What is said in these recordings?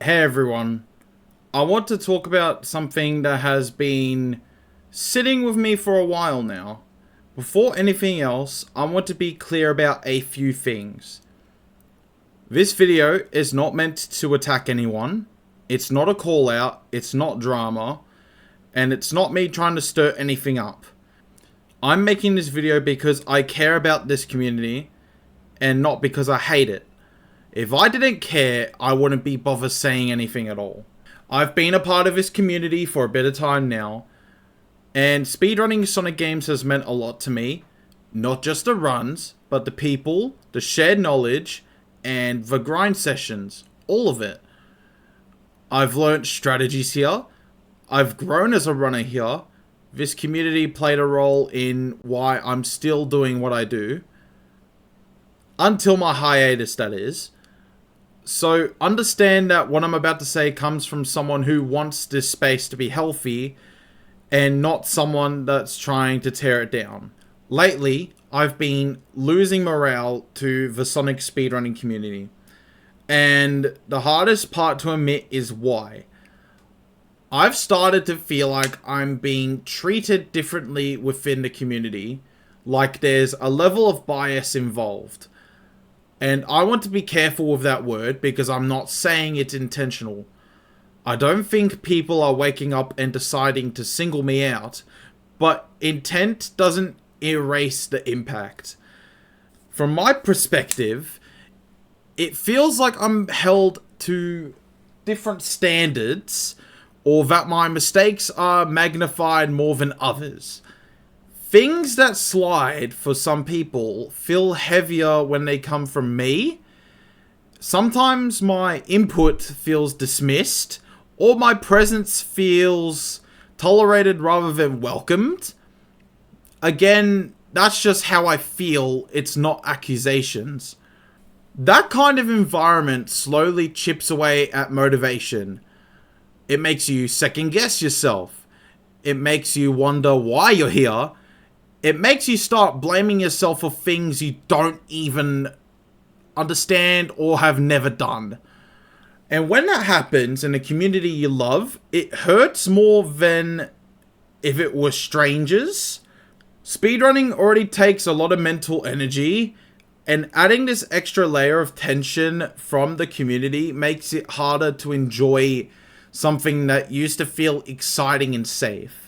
Hey everyone, I want to talk about something that has been sitting with me for a while now. Before anything else, I want to be clear about a few things. This video is not meant to attack anyone, it's not a call out, it's not drama, and it's not me trying to stir anything up. I'm making this video because I care about this community and not because I hate it. If I didn't care, I wouldn't be bothered saying anything at all. I've been a part of this community for a bit of time now, and speedrunning Sonic games has meant a lot to me. Not just the runs, but the people, the shared knowledge, and the grind sessions. All of it. I've learnt strategies here. I've grown as a runner here. This community played a role in why I'm still doing what I do. Until my hiatus, that is. So understand that what I'm about to say comes from someone who wants this space to be healthy and not someone that's trying to tear it down. Lately, I've been losing morale to the Sonic speedrunning community. And the hardest part to admit is why. I've started to feel like I'm being treated differently within the community, like there's a level of bias involved. And I want to be careful with that word because I'm not saying it's intentional. I don't think people are waking up and deciding to single me out, but intent doesn't erase the impact. From my perspective, it feels like I'm held to different standards, or that my mistakes are magnified more than others. Things that slide for some people feel heavier when they come from me. Sometimes my input feels dismissed, or my presence feels tolerated rather than welcomed. Again, that's just how I feel, it's not accusations. That kind of environment slowly chips away at motivation. It makes you second guess yourself. It makes you wonder why you're here. It makes you start blaming yourself for things you don't even understand or have never done. And when that happens in a community you love, it hurts more than if it were strangers. Speedrunning already takes a lot of mental energy, and adding this extra layer of tension from the community makes it harder to enjoy something that used to feel exciting and safe.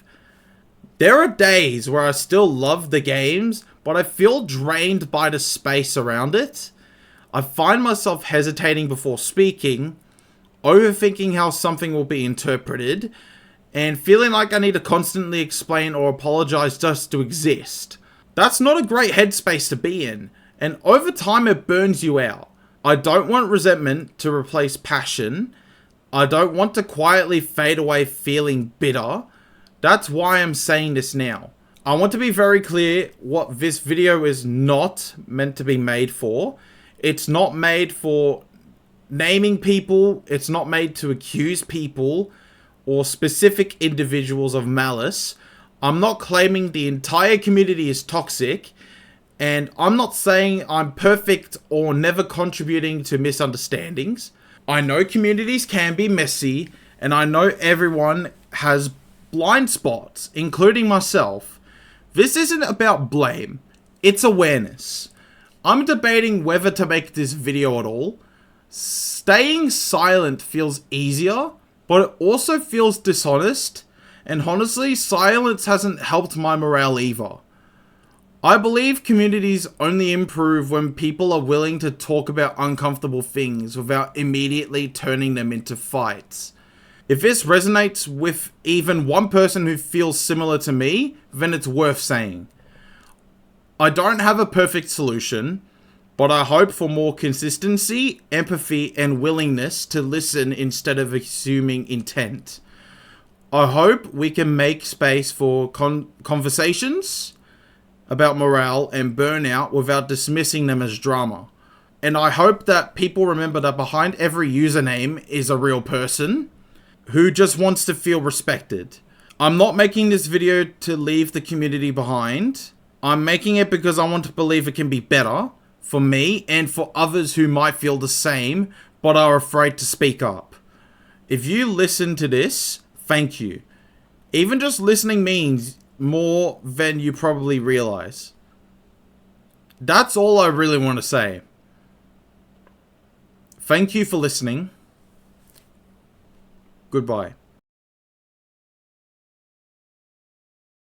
There are days where I still love the games, but I feel drained by the space around it. I find myself hesitating before speaking, overthinking how something will be interpreted, and feeling like I need to constantly explain or apologize just to exist. That's not a great headspace to be in, and over time it burns you out. I don't want resentment to replace passion. I don't want to quietly fade away feeling bitter. That's why I'm saying this now. I want to be very clear what this video is not meant to be made for. It's not made for naming people. It's not made to accuse people or specific individuals of malice. I'm not claiming the entire community is toxic. And I'm not saying I'm perfect or never contributing to misunderstandings. I know communities can be messy, and I know everyone has blind spots, including myself. This isn't about blame, it's awareness. I'm debating whether to make this video at all. Staying silent feels easier, but it also feels dishonest, and honestly, silence hasn't helped my morale either. I believe communities only improve when people are willing to talk about uncomfortable things without immediately turning them into fights. If this resonates with even one person who feels similar to me, then it's worth saying. I don't have a perfect solution, but I hope for more consistency, empathy, and willingness to listen instead of assuming intent. I hope we can make space for conversations about morale and burnout without dismissing them as drama. And I hope that people remember that behind every username is a real person who just wants to feel respected. I'm not making this video to leave the community behind. I'm making it because I want to believe it can be better for me and for others who might feel the same but are afraid to speak up. If you listen to this, thank you. Even just listening means more than you probably realize. That's all I really want to say. Thank you for listening. Goodbye.